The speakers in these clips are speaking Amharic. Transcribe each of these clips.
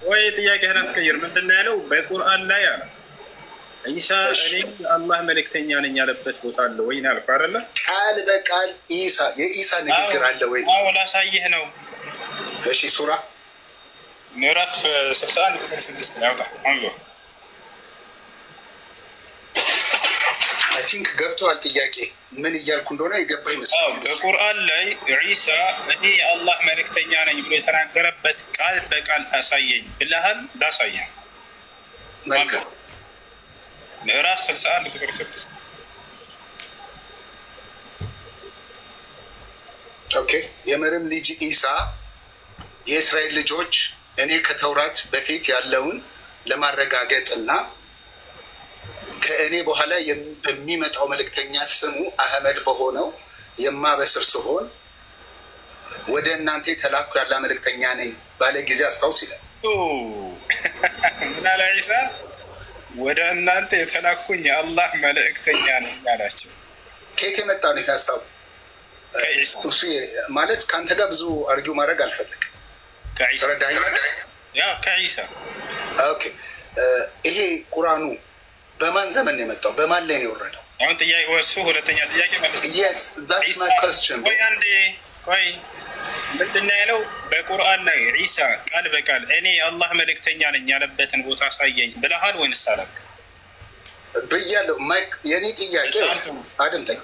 ወይ ጥያቄህን አትቀይር። ምንድን ነው ያለው? በቁርአን ላይ አለ ኢሳ እኔ አላህ መልእክተኛ ነኝ ያለበት ቦታ አለ ወይ ነው ያልኩህ አይደለ? ቃል በቃል ኢሳ የኢሳ ንግግር አለ ወይ? አዎ ላሳይህ ነው። እሺ ሱራ ምዕራፍ 61 ቁጥር 6 ላይ አውጣ አንሎ አይ ቲንክ ገብቷል። ጥያቄ ምን እያልኩ እንደሆነ የገባ ይመስላል። በቁርአን ላይ ዒሳ እኔ የአላህ መልእክተኛ ነኝ ብሎ የተናገረበት ቃል በቃል አሳየኝ ብለሃል። ላሳየህ መልካም ምዕራፍ 61 ቁጥር 6 ኦኬ። የመርየም ልጅ ኢሳ የእስራኤል ልጆች እኔ ከተውራት በፊት ያለውን ለማረጋገጥና ከእኔ በኋላ በሚመጣው መልእክተኛ ስሙ አህመድ በሆነው የማበስር ሲሆን ወደ እናንተ የተላኩ ያለ መልእክተኛ ነኝ ባለ ጊዜ አስታውስ ይላል። ምን አለ ዒሳ? ወደ እናንተ የተላኩኝ የአላህ መልእክተኛ ነኝ አላቸው። ከየት የመጣ ነው ይህ ሀሳቡ? እሱ ማለት ከአንተ ጋር ብዙ አርጊው ማድረግ አልፈልግም። ከዒሳ ኦኬ። ይሄ ቁርአኑ በማን ዘመን ነው የመጣው? በማን ላይ ነው የወረደው? አሁን ጥያቄ ወሱ ሁለተኛ ጥያቄ መልስ። yes that's my question። ቆይ አንዴ ቆይ ምንድን ነው ያለው? በቁርአን ላይ ዒሳ ቃል በቃል እኔ የአላህ መልእክተኛ ነኝ ያለበትን ቦታ አሳየኝ ብለሃል ወይንስ አላልክ? ብያለሁ። ማይክ የኔ ጥያቄ አድምጠኝ።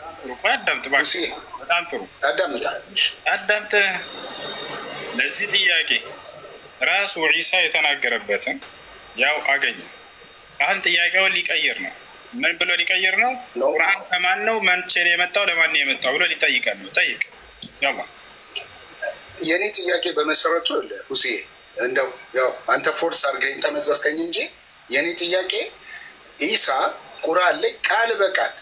አዳምጥ እባክህ። በጣም ጥሩ አዳምጥ። ለዚህ ጥያቄ ራሱ ዒሳ የተናገረበትን ያው አገኘ። አሁን ጥያቄውን ሊቀይር ነው። ምን ብሎ ሊቀይር ነው? ቁርአን ከማን ነው መቼ ነው የመጣው ለማን ነው የመጣው ብሎ ሊጠይቀን ነው። ጠይቅ። ያላ የኔ ጥያቄ በመሰረቱ ሁሴ እንደው ያው አንተ ፎርስ አድርገኝ ተመዘዝከኝ እንጂ የኔ ጥያቄ ኢሳ ቁርአን ላይ ቃል በቃል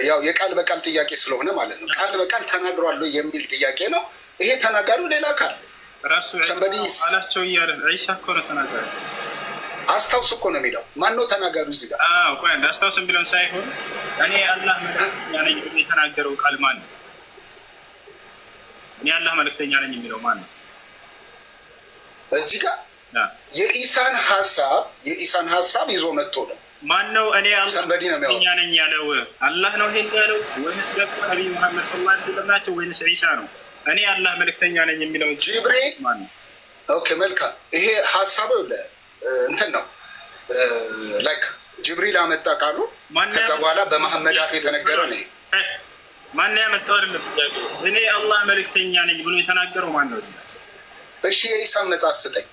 ያው የቃል በቃል ጥያቄ ስለሆነ ማለት ነው ቃል በቃል ተናግሯል የሚል ጥያቄ ነው። ይሄ ተናጋሪው ሌላ ካል ራሱ አላቸው እያለ ዒሳ እኮ ነው ተናጋሪ። አስታውስ እኮ ነው የሚለው። ማነው ተናጋሪው እዚህ ጋር? ቆይ አስታውስ ቢለን ሳይሆን እኔ አላህ መልእክተኛ ነኝ ብሎ የተናገረው ቃል ማን ነው? እኔ አላህ መልእክተኛ ነኝ የሚለው ማን ነው? እዚህ ጋር የኢሳን ሀሳብ ይዞ መጥቶ ነው። ማን ነው እኔ አላህ መልእክተኛ ነኝ ያለው? አላህ ነው ይሄን ያለው ወይስ ደግሞ ነብዩ መሐመድ ሰለላሁ ዐለይሂ ወሰለም ናቸው ወይስ ዒሳ ነው? እኔ አላህ መልእክተኛ ነኝ የሚለው ጅብሪል ማን ነው? ኦኬ መልካም። ይሄ ሀሳቡ እንትን ነው ላይክ ጅብሪል አመጣ ቃሉ። ከዛ በኋላ በመሐመድ አፍ የተነገረ ነው። ማን ያመጣው አይደለም ጥያቄ። እኔ አላህ መልእክተኛ ነኝ ብሎ የተናገረው ማን ነው? እሺ የኢሳን መጽሐፍ ስጠኝ።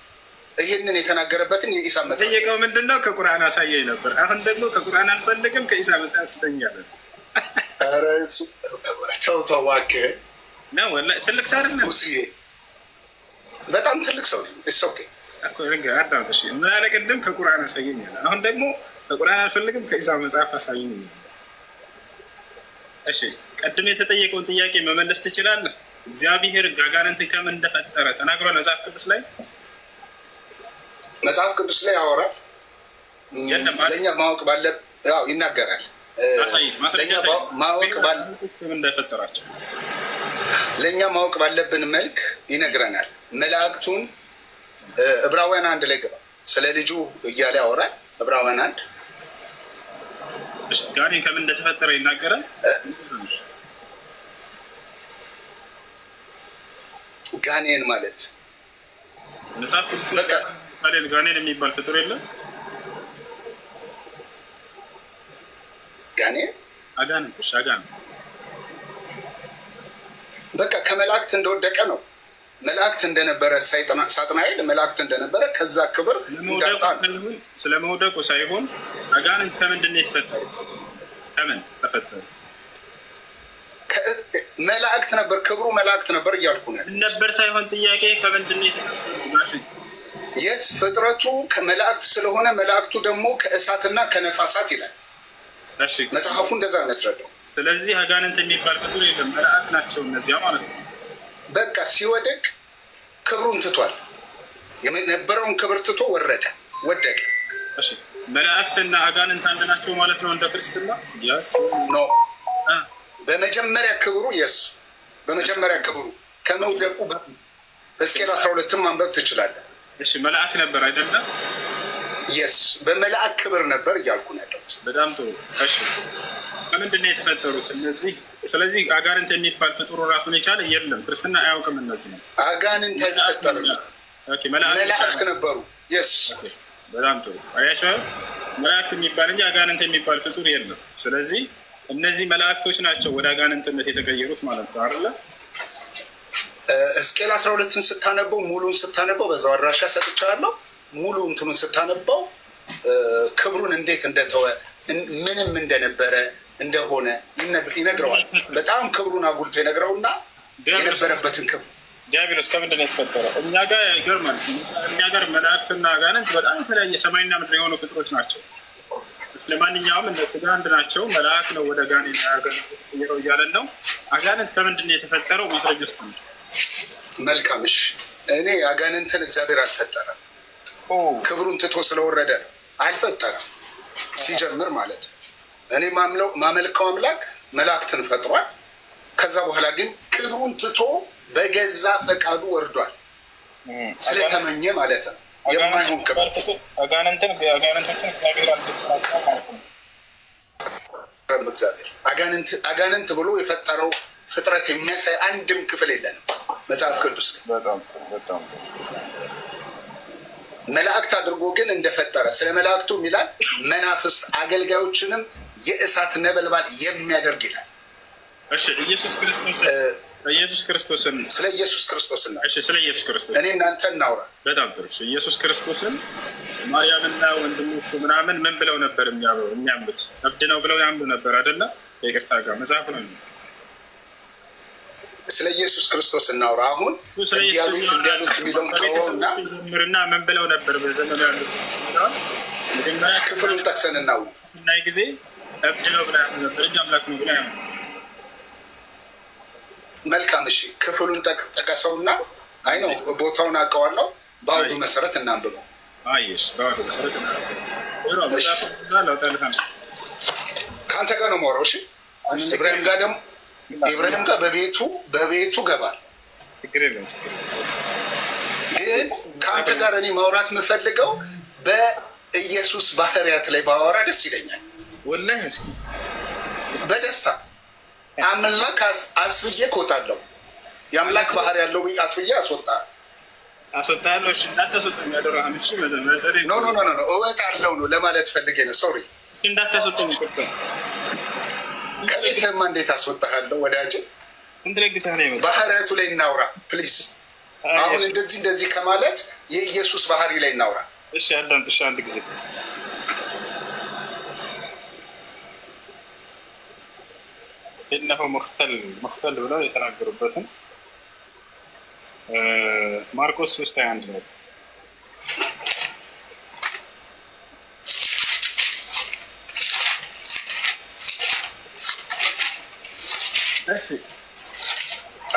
ይሄንን የተናገረበትን የኢሳን መጽሐፍ ጠየቀው። ምንድነው? ከቁርአን አሳየኝ ነበር። አሁን ደግሞ ከቁርአን አልፈልግም ከኢሳ መጽሐፍ ስጠኝ አለ። ኧረ እሱ ተው እባክህ ነው። ወላሂ ትልቅ ሰው አይደለም ሙስዬ፣ በጣም ትልቅ ሰው ነው። እሱ ኦኬ እኮ ነገር አዳምጥሽ። ምን አለ ቅድም ከቁርአን አሳየኝ አለ። አሁን ደግሞ ከቁርአን አልፈልግም ከኢሳ መጽሐፍ አሳየኝ። እሺ ቀድም የተጠየቀውን ጥያቄ መመለስ ትችላለህ? እግዚአብሔር አጋንንትን ከምን እንደፈጠረ ተናግሯል መጽሐፍ ቅዱስ ላይ ያወራል። ለእኛ ማወቅ ባለ ያው ይናገራል። ለእኛ ማወቅ ባለብን መልክ ይነግረናል። መላእክቱን ዕብራውያን 1 ላይ ገባ ስለ ልጁ እያለ ያወራል። ዕብራውያን 1 ጋኔን ከምን እንደተፈጠረ ይናገራል። ጋኔን ማለት መጽሐፍ ቅዱስ ላይ ጋኔን የሚባል ፍጡር የለም። ጋኔን አጋንንት በቃ ከመላእክት እንደወደቀ ነው። መላእክት እንደነበረ ሳጥናኤል መላእክት እንደነበረ ከዛ ክብር እንዳጣ ስለመውደቁ ሳይሆን አጋንንት ከምንድን ነው የተፈጠሩት? ከምን ተፈጠሩ? መላእክት ነበር፣ ክብሩ መላእክት ነበር እያልኩ ነበር ሳይሆን ጥያቄ ከምንድን ነው የተፈጠሩት? የስ ፍጥረቱ ከመላእክት ስለሆነ መላእክቱ ደግሞ ከእሳትና ከነፋሳት ይላል መጽሐፉ። እንደዛ ነው ያስረዳው። ስለዚህ አጋንንት የሚባል ፍጡር የለም፣ መላእክት ናቸው እነዚያ ማለት ነው። በቃ ሲወደቅ ክብሩን ትቷል። የነበረውን ክብር ትቶ ወደቀ። እሺ መላእክትና አጋንንት አንድ ናቸው ማለት ነው እንደ ክርስትና? ያስ ኖ በመጀመሪያ ክብሩ በመጀመሪያ ክብሩ ከመውደቁ በፊት ሕዝቅኤል 12 ማንበብ ትችላለህ። እሺ መልአክ ነበር አይደለም? የስ በመልአክ ክብር ነበር እያልኩ ነው ያለሁት። በጣም ጥሩ። እሺ ከምንድን ነው የተፈጠሩት እነዚህ? ስለዚህ አጋንንት የሚባል ፍጡር ራሱን የቻለ የለም። ክርስትና አያውቅም። እነዚህ አጋንንት አይፈጠርም። መላእክት ነበሩ። የስ በጣም ጥሩ። አያቸው መላእክት የሚባል እንጂ አጋንንት የሚባል ፍጡር የለም። ስለዚህ እነዚህ መላእክቶች ናቸው ወደ አጋንንትነት የተቀየሩት ማለት ነው አይደለ? ሕዝቅኤል 12ን ስታነበው ሙሉን ስታነበው በዛው አድራሻ ሰጥቻለሁ። ሙሉ እንትኑን ስታነበው ክብሩን እንዴት እንደተወ ምንም እንደነበረ እንደሆነ ይነግረዋል። በጣም ክብሩን አጉልቶ ይነግረውና የነበረበትን ክብር ዲያብሎስ ከምንድን ነው የተፈጠረው? እኛ ጋር ይገርማል። እኛ ጋር መላእክትና አጋንንት በጣም የተለያየ ሰማይና ምድር የሆኑ ፍጥሮች ናቸው። ለማንኛውም እንደ ስጋ አንድ ናቸው። መልአክ ነው ወደ ጋኔን ያገኘው እያለን ነው። አጋንንት ከምንድን ነው የተፈጠረው? ማስረጃ ውስጥ ነው። መልካም እሺ። እኔ አጋንንትን እግዚአብሔር አልፈጠረም። ክብሩን ትቶ ስለወረደ አልፈጠረም ሲጀምር ማለት ነው። እኔ ማመልከው አምላክ መላእክትን ፈጥሯል። ከዛ በኋላ ግን ክብሩን ትቶ በገዛ ፈቃዱ ወርዷል። ስለተመኘ ማለት ነው። የማይሆን ክብር አጋንንቶችን እግዚአብሔር አልፈጠራቸውም ማለት ነው። እግዚአብሔር አጋንንት ብሎ የፈጠረው ፍጥረት የሚያሳይ አንድም ክፍል የለንም መጽሐፍ ቅዱስ በጣም መላእክት አድርጎ ግን እንደፈጠረ ስለ መላእክቱ ይላል። መናፍስት አገልጋዮችንም የእሳት ነበልባል የሚያደርግ ይላል። እሺ ኢየሱስ ክርስቶስን ስለ ኢየሱስ ክርስቶስን እሺ ስለ ኢየሱስ ክርስቶስ እኔ እናንተ እናውራ። በጣም ጥሩ። ኢየሱስ ክርስቶስን ማርያምና ወንድሞቹ ምናምን ምን ብለው ነበር የሚያምኑት? እብድ ነው ብለው ያምኑ ነበር አይደለ? ይቅርታ ጋር መጽሐፍ ነው። ስለ ኢየሱስ ክርስቶስ እናውራ። አሁን እንዲያሉት የሚለውን ተወውና ምርና ምን ብለው ነበር በዘመኑ ያሉት ክፍሉን ጠቅሰን እናው እና ጊዜ እብድ ነው ብለው ያምኑ ነበር እንጂ አምላክ ነው ብለው ያምኑ። መልካም እሺ፣ ክፍሉን ጠቀሰውና አይ ነው ቦታውን አውቀዋለሁ። በአውዱ መሰረት እናንብበው። አይሽ በአውዱ መሰረት እናንብበው። ከአንተ ጋር ነው የማወራው። እሺ ኢብራሂም ጋር ደግሞ ኢብራሂም ጋር በቤቱ ገባል። ግን ከአንተ ጋር እኔ ማውራት የምፈልገው በኢየሱስ ባህሪያት ላይ ባወራ ደስ ይለኛል። ወላሂ እስኪ በደስታ አምላክ አስፍዬ እኮታለሁ። የአምላክ ባህሪ ያለው አስፍዬ አስወጣለሁ። እሺ እንዳታስወጣኝ አደራህን። እሺ ኖ እወጣለሁ ነው ለማለት ፈልጌ ነው። ሶሪ እንዳታስወጣኝ። ከቤትህማ እንዴት አስወጣሃለሁ ወዳጅ? እንትለግተህ ነው የመጣው። ባህሪያቱ ላይ እናውራ ፕሊዝ። አሁን እንደዚህ ከማለት የኢየሱስ ባህሪ ላይ እናውራ። እሺ አዳምጥ። እሺ አንድ ጊዜ إنه مختل ብለው የተናገሩበትን ማርቆስ 3:1 ነው።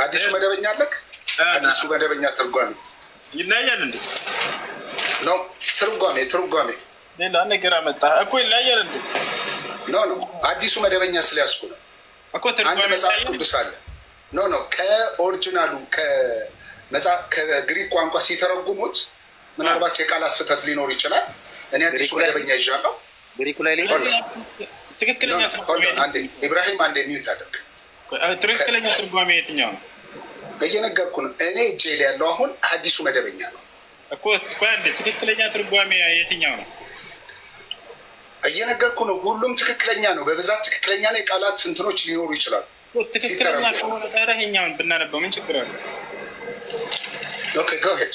አዲሱ መደበኛ አለክ? አዲሱ መደበኛ ትርጓሜ ይለያል እንዴ? ነው ትርጓሜ ሌላ ነገር አመጣ እኮ ይለያል እንዴ? ኖ አዲሱ መደበኛ ስለያዝኩ ነው። አንድ መጽሐፍ ቅዱስ አለ። ኖ ከኦሪጂናሉ ከግሪክ ቋንቋ ሲተረጉሙት ምናልባት የቃላት ስህተት ሊኖር ይችላል። እኔ አዲሱ መደበኛ ይዣለሁ። ግሪኩ ላይ ትክክለኛ ትርጓሜ አንዴ ኢብራሂም አንዴ ሚዩት አድርግ። ትክክለኛ ትርጓሜ የትኛው ነው? እየነገርኩ ነው። እኔ እጄ ላይ ያለው አሁን አዲሱ መደበኛ ነው እኮ። አንዴ ትክክለኛ ትርጓሜ የትኛው ነው? እየነገርኩ ነው። ሁሉም ትክክለኛ ነው። በብዛት ትክክለኛ ነው። የቃላት እንትኖች ሊኖሩ ይችላሉ። ትክክለኛ ከሆነ ታዲያ ይኸኛውን ብናነበው ምን ችግር አለ? ኦኬ ጎ ሄድ።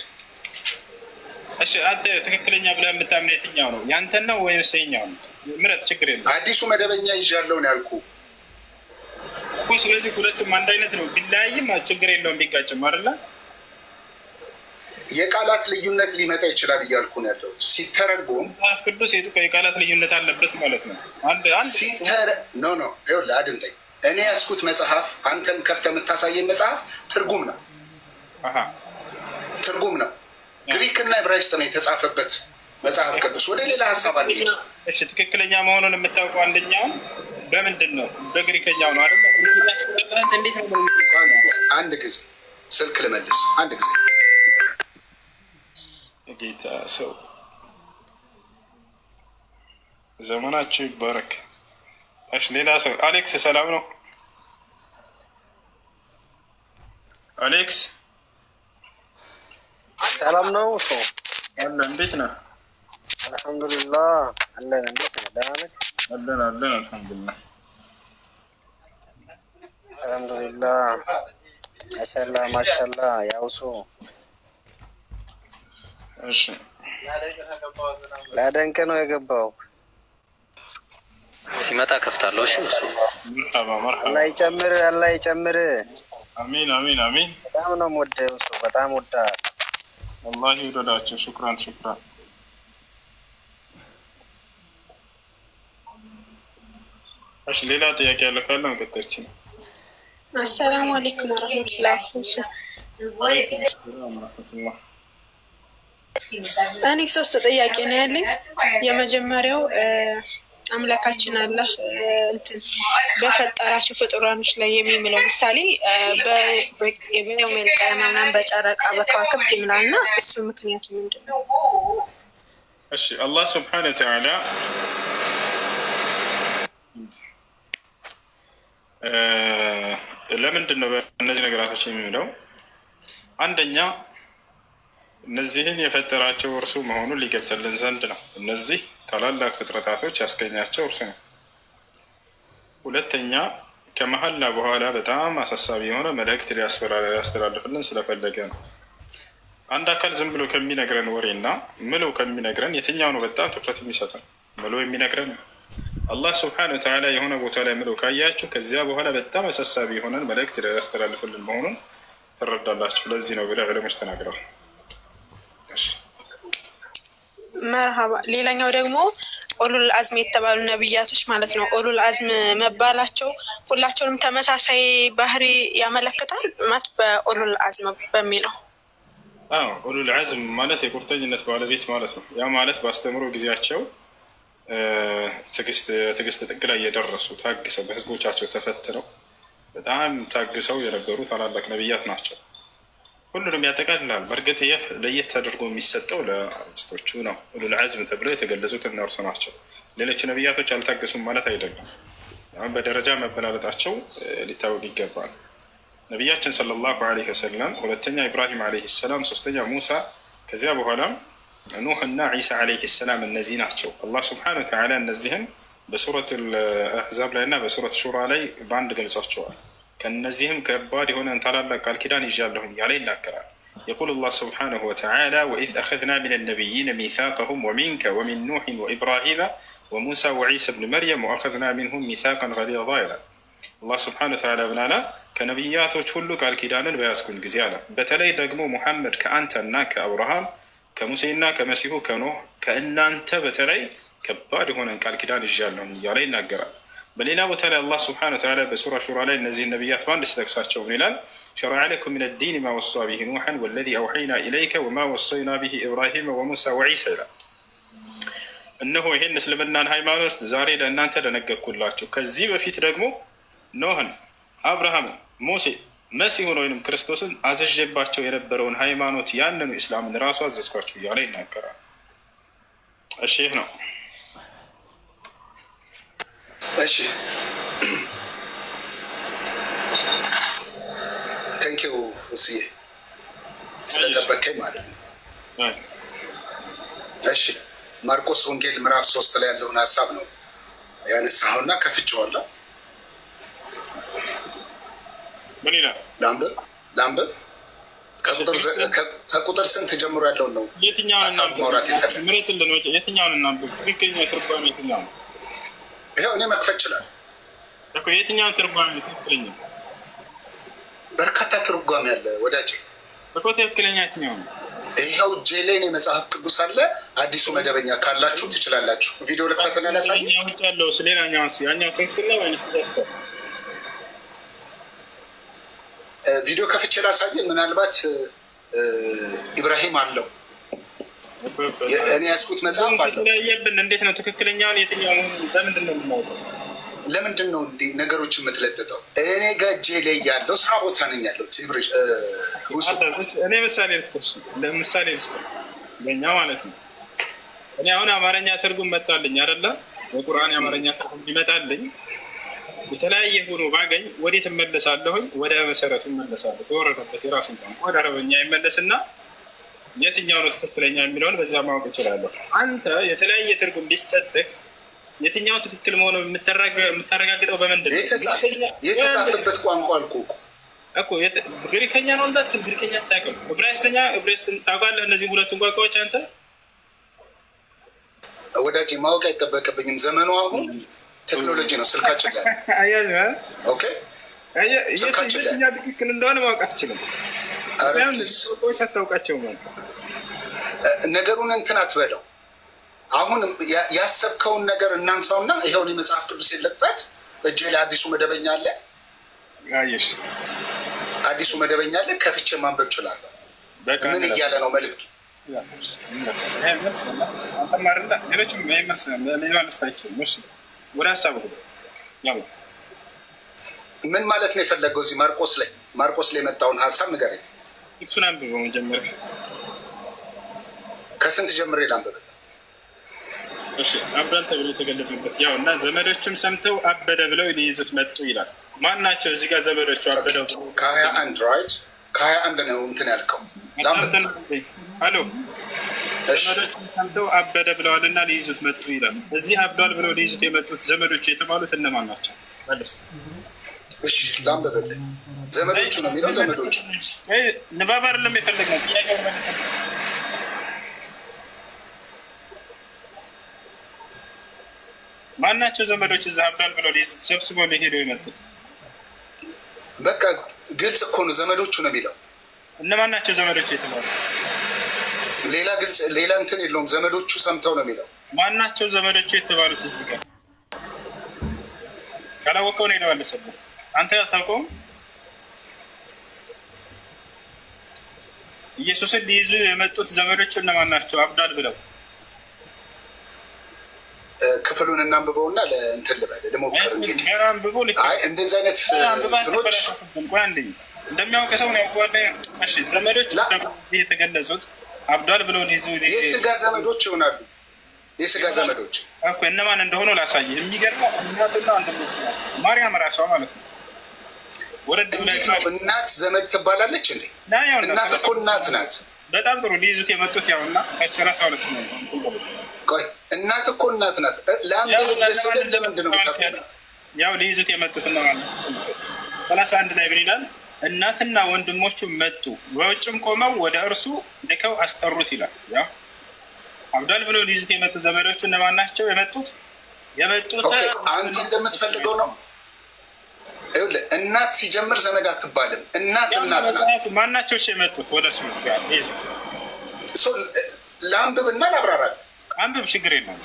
እሺ አንተ ትክክለኛ ብለህ የምታምነው የትኛው ነው? ያንተን ነው ወይስ የኛው ነው? ምረጥ፣ ችግር የለም። አዲሱ መደበኛ ይዣለሁ ነው ያልኩህ እኮ። ስለዚህ ሁለቱም አንድ አይነት ነው። ቢለያይም ችግር የለውም፣ ቢጋጭም አይደለ? የቃላት ልዩነት ሊመጣ ይችላል እያልኩ ነው ያለሁት። ሲተረጎም መጽሐፍ ቅዱስ የቃላት ልዩነት አለበት ማለት ነው። ኖ ይኸውልህ አድምጠኝ። እኔ ያዝኩት መጽሐፍ አንተም ከፍተህ የምታሳየኝ መጽሐፍ ትርጉም ነው። ግሪክ እና ዕብራይስጥ ነው የተጻፈበት መጽሐፍ ቅዱስ። ወደ ሌላ ሀሳብ አንሄድ። እሺ ትክክለኛ መሆኑን የምታውቀው አንደኛውን በምንድን ነው? በግሪከኛው ነው አይደለ? እንዴት ነው? አንድ ጊዜ ስልክ ልመልስ። አንድ ጊዜ ጌታ ሰው ዘመናችሁ ይባረክ። እሺ ሌላ ሰው አሌክስ ሰላም ነው? አሌክስ ሰላም ነው? እሱ አለ እንዴት ነህ? አልሐምዱሊላህ አለን። እንዴት ነህ? ደህና ነህ? አለን አልሐምዱሊላህ አልሐምዱሊላህ ማሻአላህ ያውሱ። እሺ ላደንቅ ነው የገባው። ሲመጣ ከፍታለሁ። እሺ እሱ መርሐባ አላህ ይጨምር። አሚን አሚን አሚን። በጣም ነው የምወደው እሱ በጣም ወዳል። አላህ ይወደዳችሁ። ሹክራን። እሺ ሌላ ጥያቄ ያለ ካለ መቀጠልች ነው። አሰላሙ አለይኩም ወራህመቱላሂ ወበረካቱሁ። እኔ 3 ጥያቄ ነው ያለኝ። የመጀመሪያው አምላካችን አላህ በፈጠራቸው ፍጡራኖች ላይ የሚምለው ምሳሌ በየውም القيامة በጨረቃ በከዋክብት ይምላልና እሱ ምክንያቱ ምንድነው? እሺ አላህ Subhanahu Wa Ta'ala ለምንድን ነው እነዚህ ነገራቶች የሚምለው? አንደኛ እነዚህን የፈጠራቸው እርሱ መሆኑን ሊገልጽልን ዘንድ ነው። እነዚህ ታላላቅ ፍጥረታቶች ያስገኛቸው እርሱ ነው። ሁለተኛ ከመሐላ በኋላ በጣም አሳሳቢ የሆነ መልእክት ሊያስተላልፍልን ስለፈለገ ነው። አንድ አካል ዝም ብሎ ከሚነግረን ወሬና ምሎ ከሚነግረን የትኛው ነው በጣም ትኩረት የሚሰጠን? ምሎ የሚነግረን አላህ Subhanahu Wa Ta'ala የሆነ ቦታ ላይ ምሎ ካያችሁ ከዚያ በኋላ በጣም አሳሳቢ የሆነን መልእክት ሊያስተላልፍልን መሆኑን ትረዳላችሁ። ለዚህ ነው ብለው ዑለሞች ተናግረዋል። መርሐባ። ሌላኛው ደግሞ ኡሉል አዝም የተባሉ ነብያቶች ማለት ነው። ኡሉል አዝም መባላቸው ሁላቸውንም ተመሳሳይ ባህሪ ያመለክታል ማለት በኡሉል አዝም በሚለው። ኡሉል አዝም ማለት የቁርጠኝነት ባለቤት ማለት ነው። ያ ማለት ባስተምሮ ጊዜያቸው ትዕግስት ጥግ ላይ የደረሱ ታግሰው በህዝቦቻቸው ተፈትነው በጣም ታግሰው የነበሩ ታላላቅ ነብያት ናቸው። ሁሉንም ያጠቃልላል። በእርግጥ ይህ ለየት ተደርጎ የሚሰጠው ለአምስቶቹ ነው። ኡሉል አዝም ተብለው የተገለጹት እነርሱ ናቸው። ሌሎች ነብያቶች አልታገሱም ማለት አይደለም። አሁን በደረጃ መበላለጣቸው ሊታወቅ ይገባል። ነቢያችን ሰለላሁ ዐለይሂ ወሰለም፣ ሁለተኛ ኢብራሂም ዐለይሂ ሰላም፣ ሶስተኛ ሙሳ፣ ከዚያ በኋላ ኑህ እና ዒሳ ዐለይሂ ሰላም እነዚህ ናቸው። አላህ Subhanahu Wa Ta'ala እነዚህን በሱረት አልአሕዛብ ላይ እና በሱረት ሹራ ላይ በአንድ ገልጿቸዋል። ከነዚህም ከባድ የሆነ ታላላቅ ቃል ኪዳን ይዣለሁኝ ያለ ይናገራል። يقول الله سبحانه وتعالى وإذ أخذنا من النبيين ميثاقهم ومنك ومن نوح وإبراهيم وموسى وعيسى بن مريم وأخذنا منهم ميثاقا غليظا ይላል። الله سبحانه وتعالى ብናላ ከነቢያቶች ሁሉ ቃል ኪዳንን በያዝኩን ጊዜ አለ። በተለይ ደግሞ ሙሐመድ ከአንተና ከአብርሃም ከሙሴና ከመሲሁ ከኖህ ከእናንተ በተለይ ከባድ የሆነ ቃል ኪዳን ይዣለሁኝ እያለ ይናገራል። በሌላ ቦታ ላይ አላህ Subhanahu Wa Ta'ala በሱራ ሹራ ላይ እነዚህን ነቢያት በአንድ ሲጠቅሳቸው ምን ይላል? ሸረዐ ለኩም ሚነ ዲን ማ ወሳ ቢሂ ኑሐን ወለዚ አውሐይና ኢለይከ ወማ ወሰይና ቢሂ ኢብራሂም ወሙሳ ወዒሳ ይላል። እነሆ ይህን እስልምናን ሃይማኖት ዛሬ ለእናንተ ደነገግኩላችሁ፣ ከዚህ በፊት ደግሞ ኖህን፣ አብርሃምን፣ ሙሴ፣ መሲሁን ወይንም ክርስቶስን አዘዤባቸው የነበረውን ሃይማኖት ያንኑ ኢስላምን ራሱ አዘዝኳቸው እያለ ይናገራል። እሺ ይህ ነው። እሺ ቴንኪው እስዬ ስለጠበቀኝ ማለት ነው። እሺ ማርቆስ ወንጌል ምዕራፍ 3 ላይ ያለውን ሀሳብ ነው ያነሳውና ከፍቼዋለሁ። ምን ይላል? ላምበብ ከቁጥር ስንት ጀምሮ ያለውን ነው? የትኛውን ማውራት ይፈልጋል? ምረጥልን ወጪ የትኛውን እናንብብ? ትክክለኛ ትርጓሜ የትኛው ነው? ይሄው እኔ መክፈት ይችላል እኮ። የትኛውን ትርጓሜ ትክክለኛ? በርካታ ትርጓሜ አለ ወዳጅ እኮ። ትክክለኛ የትኛው ነው? ይሄው ጄሌን የመጽሐፍ ቅዱስ አለ። አዲሱ መደበኛ ካላችሁ ትችላላችሁ። ቪዲዮ ልክፈትና ላሳይ። ያለው ስለሌላኛው ያኛው ትክክል ነው ወይስ ተስተካክሏል? ቪዲዮ ከፍቼ ላሳይ። ምናልባት ኢብራሂም አለው እኔ ያስኩት መጽሐፍ አለ። እንዴት ነው ትክክለኛውን የትኛውን ለምንድን ነው የምናውቀው? ለምንድን ነው እንዲህ ነገሮችን የምትለጥጠው? እኔ ጋር ጄሌ ያለው ስራ ቦታ ነኝ ያለው። እኔ ምሳሌ ልስጥሽ። በእኛ ማለት ነው። እኔ አሁን አማርኛ ትርጉም መጣልኝ አይደለ? የቁርአን የአማርኛ ትርጉም ሊመጣልኝ የተለያየ ሆኖ ባገኝ ወዴት እመለሳለሁኝ? ወደ መሰረቱ እመለሳለሁ። የወረደበት የራሱን ቋንቋ ወደ አረበኛ ይመለስና የትኛው ነው ትክክለኛ የሚለውን በዛ ማወቅ እችላለሁ። አንተ የተለያየ ትርጉም ቢሰጥህ የትኛው ትክክል መሆኑ የምታረጋግጠው በምንድን ነው? የተጻፈበት ቋንቋ አልኩህ እኮ ግሪከኛ ነው እንዳትል፣ ግሪከኛ አታውቅም። ዕብራይስጥኛ ታውቃለህ? እነዚህ ሁለቱን ቋንቋዎች አንተ ወዳጅ ማወቅ አይጠበቅብኝም። ዘመኑ አሁን ቴክኖሎጂ ነው። ስልካችን ላይ ኦኬ፣ ስልካችን ላይ ትክክል እንደሆነ ማወቅ አትችልም። ቋንቋዎች አታውቃቸውም። ነገሩን እንትን አትበለው። አሁን ያሰብከውን ነገር እናንሳውና ይሄውን የመጽሐፍ ቅዱስ የለቅፈት እጄ ላይ አዲሱ መደበኛ አለ። አዲሱ መደበኛ አለ። ከፍቼ ማንበብ እችላለሁ። ምን እያለ ነው መልዕክቱ? ምን ማለት ነው የፈለገው? እዚህ ማርቆስ ላይ የመጣውን ሀሳብ ንገረኝ። እሱን አንብበው መጀመሪያ። ከስንት ጀምሬ ላንብብ? አብዷል ተብሎ የተገለጸበት ያው እና ዘመዶችም ሰምተው አበደ ብለው ሊይዙት መጡ ይላል። ማን ናቸው እዚህ ጋር ዘመዶቹ አበደው? ከ21 ራይት፣ ከ21 ነው እንትን ያልከው። አሎ ዘመዶችም ሰምተው አበደ ብለዋልና ሊይዙት መጡ ይላል። እዚህ አብዷል ብለው ሊይዙት የመጡት ዘመዶቹ የተባሉት እነማን ናቸው? እሺ ላንብብልህ። ዘመዶቹ ነው የሚለው። ዘመዶቹ ንባብ አይደለም የፈለግነው፣ ጥያቄውን መልስ። ማናቸው ዘመዶች እዛ አብዷል ብለው ሊይዙት ሰብስበው ሊሄደው የመጡት? በቃ ግልጽ እኮ ነው። ዘመዶቹ ነው የሚለው። እነማን ናቸው ዘመዶቹ የተባሉት? ሌላ ግልጽ ሌላ እንትን የለውም። ዘመዶቹ ሰምተው ነው የሚለው። ማናቸው ዘመዶቹ የተባሉት? እዚህ ጋር ካላወቀው ነው የመለሰበት። አንተ አታውቀውም? ኢየሱስን ሊይዙ የመጡት ዘመዶቹ እነማን ናቸው? አብዷል ብለው ክፍሉን እናንብበውና ለእንትን ልበል ልሞክር። እንግዲህ እንደዚህ አይነት እንትኖች እንደሚያውቅ ሰው ነው ያውቀዋል። እሺ ዘመዶች የተገለጹት አብዷል ብለው ሊይዙ የስጋ ዘመዶች ይሆናሉ። የስጋ ዘመዶች እኮ እነማን እንደሆኑ ላሳይህ። የሚገርመው እናትና ወንድሞቹ ናቸው። ማርያም ራሷ ማለት ነው። ወረድ እናት ዘመድ ትባላለች እንዴ? እናት እኮ እናት ናት። በጣም ጥሩ። ሊይዙት የመጡት ያውና 32 ነው። ቆይ እናት እኮ እናት ናት። ለምንድን ነው ያው ሊይዙት የመጡት እነማን? 31 ላይ ምን ይላል? እናትና ወንድሞቹ መጡ፣ በውጭም ቆመው ወደ እርሱ ልከው አስጠሩት ይላል። ያው አብዷል ብለው ሊይዙት የመጡት ዘመዶቹ እነማን ናቸው? የመጡት አንተ እንደምትፈልገው ነው። ይኸውልህ እናት ሲጀምር ዘመድ አትባልም። እናት ናት። ማናቸው የመጡት ወደ እሱ ሊይዙት? ለአንብብና ላብራራል። አንብብ፣ ችግር የለውም።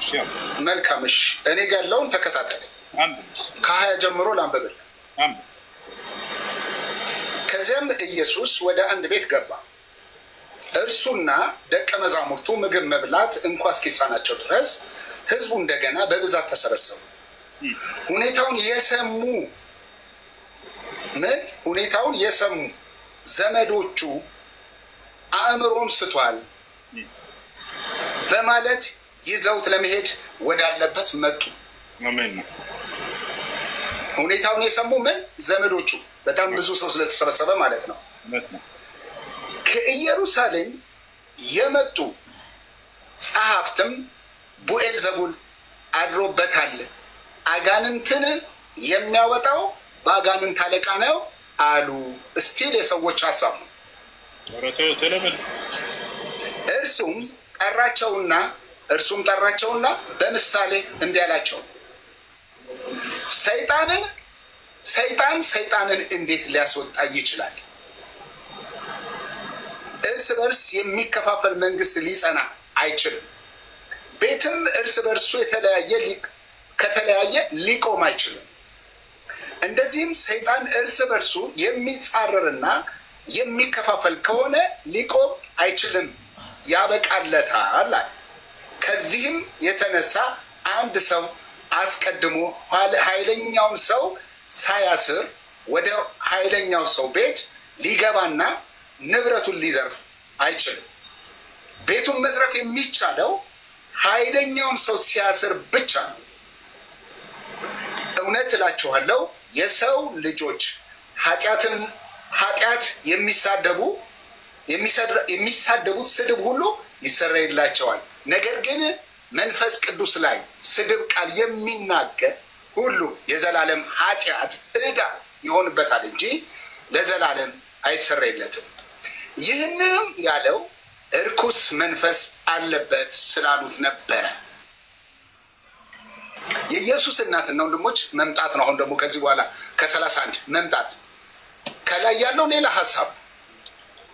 መልካም እሺ፣ እኔ ጋር ያለውን ተከታተል። ከ20 ጀምሮ ላንብብል። ከዚያም ኢየሱስ ወደ አንድ ቤት ገባ። እርሱና ደቀ መዛሙርቱ ምግብ መብላት እንኳ እስኪሳናቸው ድረስ ሕዝቡ እንደገና በብዛት ተሰበሰቡ። ሁኔታውን የሰሙ ዘመዶቹ አእምሮን ስቷል በማለት ይዘውት ለመሄድ ወዳለበት መጡ። ሁኔታውን የሰሙ ዘመዶቹ፣ በጣም ብዙ ሰው ስለተሰበሰበ ማለት ነው። ከኢየሩሳሌም የመጡ ጸሐፍትም ቡኤልዘቡል አድሮበታል፣ አጋንንትን የሚያወጣው በአጋንንት አለቃ ነው አሉ። እስቲል የሰዎች ሀሳብ ነው። እርሱም ጠራቸውና በምሳሌ እንዲህ አላቸው፣ ሰይጣንን እንዴት ሊያስወጣ ይችላል? እርስ በርስ የሚከፋፈል መንግስት ሊጸና አይችልም። ቤትም እርስ በርሱ ከተለያየ ሊቆም አይችልም። እንደዚህም ሰይጣን እርስ በርሱ የሚጻረርና የሚከፋፈል ከሆነ ሊቆም አይችልም፣ ያበቃለታል። ከዚህም የተነሳ አንድ ሰው አስቀድሞ ኃይለኛውን ሰው ሳያስር ወደ ኃይለኛው ሰው ቤት ሊገባና ንብረቱን ሊዘርፍ አይችልም። ቤቱን መዝረፍ የሚቻለው ኃይለኛውን ሰው ሲያስር ብቻ ነው። እውነት እላችኋለሁ የሰው ልጆች ኃጢአት የሚሳደቡት ስድብ ሁሉ ይሰረይላቸዋል። ነገር ግን መንፈስ ቅዱስ ላይ ስድብ ቃል የሚናገር ሁሉ የዘላለም ኃጢአት ዕዳ ይሆንበታል እንጂ ለዘላለም አይሰረይለትም። ይህንንም ያለው እርኩስ መንፈስ አለበት ስላሉት ነበረ። የኢየሱስ እናትና ወንድሞች መምጣት ነው። አሁን ደግሞ ከዚህ በኋላ ከ31 መምጣት ከላይ ያለው ሌላ ሀሳብ።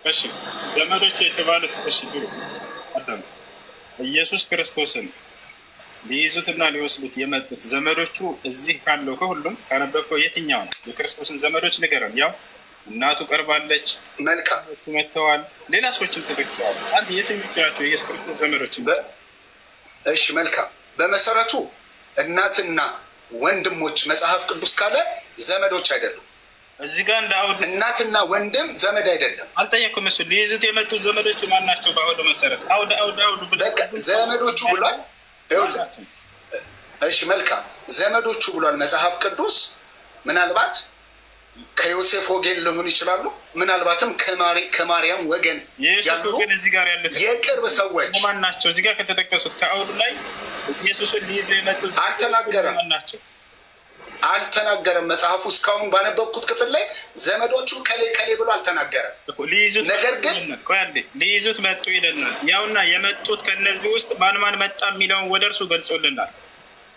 እሺ ዘመዶቹ የተባሉት እሺ ጥሩ አዳም ኢየሱስ ክርስቶስን ሊይዙትና ሊወስዱት የመጡት ዘመዶቹ እዚህ ካለው ከሁሉም ካነበብከው የትኛው ነው? የክርስቶስን ዘመዶች ንገረን። ያው እናቱ ቀርባለች፣ መልካም መጥተዋል፣ ሌላ ሰዎችም ተጠቅሰዋል። አንድ የትኞቹ ናቸው የክርስቶስ ዘመዶች? እሺ መልካም። በመሰረቱ እናትና ወንድሞች መጽሐፍ ቅዱስ ካለ ዘመዶች አይደሉም። እዚህ ጋር እንደ አውድ እናትና ወንድም ዘመድ አይደለም። አልጠየኩም። እሱ ሊይዙት የመጡት ዘመዶቹ ማን ናቸው? በአውድ መሰረት አውድ ዘመዶቹ ብሏል። እሺ መልካም ዘመዶቹ ብሏል መጽሐፍ ቅዱስ። ምናልባት ከዮሴፍ ወገን ሊሆኑ ይችላሉ፣ ምናልባትም ከማርያም ወገን ያሉ የቅርብ ሰዎች ማን ናቸው? እዚህ ጋር ከተጠቀሱት ከአውዱ ላይ ኢየሱስን ሊይዙ የመጡት አልተናገረም። መጽሐፉ እስካሁን ባነበብኩት ክፍል ላይ ዘመዶቹ ከሌ ብሎ አልተናገረም። ነገር ግን ሊይዙት መጡ ይለናል። ያውና የመጡት ከነዚህ ውስጥ ማን መጣ የሚለውን ወደ እርሱ ገልጾልናል።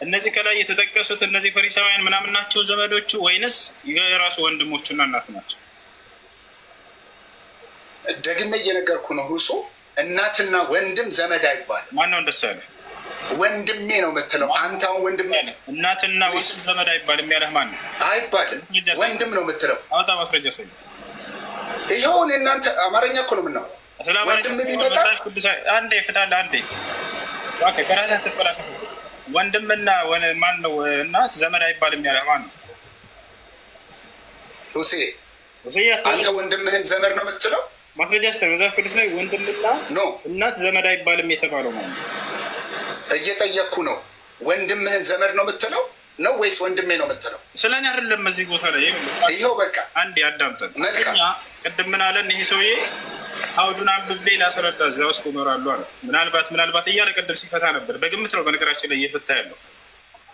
እነዚህ ከላይ የተጠቀሱት እነዚህ ፈሪሳውያን ምናምን ናቸው ዘመዶቹ ወይንስ የራሱ ወንድሞቹና እናቱ ናቸው? ደግሜ እየነገርኩ ነው። ሁሱ እናትና ወንድም ዘመድ አይባልም። ማነው እንደሱ ያለ? ወንድሜ ነው የምትለው አንተ። አሁን ወንድሜ እናትና ወንድም ዘመድ አይባልም ያለህ ማን ነው? አይባልም፣ ወንድም ነው የምትለው። አውጣ ማስረጃ ሰው። ይሄውን እናንተ አማርኛ እኮ ነው የምናወራው። ወንድም ቢመጣ አንዴ ፍታለህ አንዴ ዋከ ከራታ ተፈላሰፈ። ወንድምና ማን ነው እናት ዘመድ አይባልም ያለህ ማን ነው? ሁሴ አንተ ወንድምህን ዘመድ ነው የምትለው? ማስረጃ ስተ መጽሐፍ ቅዱስ ላይ ወንድምና እናት ዘመድ አይባልም የተባለው ማለት ነው። እየጠየቅኩ ነው። ወንድምህን ዘመድ ነው የምትለው ነው ወይስ ወንድሜ ነው የምትለው? ስለኔ አይደለም። እዚህ ቦታ ላይ ይኸው በቃ አንዴ አዳምጠን። ቅድም ምን አለን? ይሄ ሰውዬ አውዱን አንብቤ ላስረዳ እዚያ ውስጥ ይኖራሉ አለ። ምናልባት እያለ ቅድም ሲፈታ ነበር። በግምት ነው በነገራችን ላይ እየፈታ ያለው።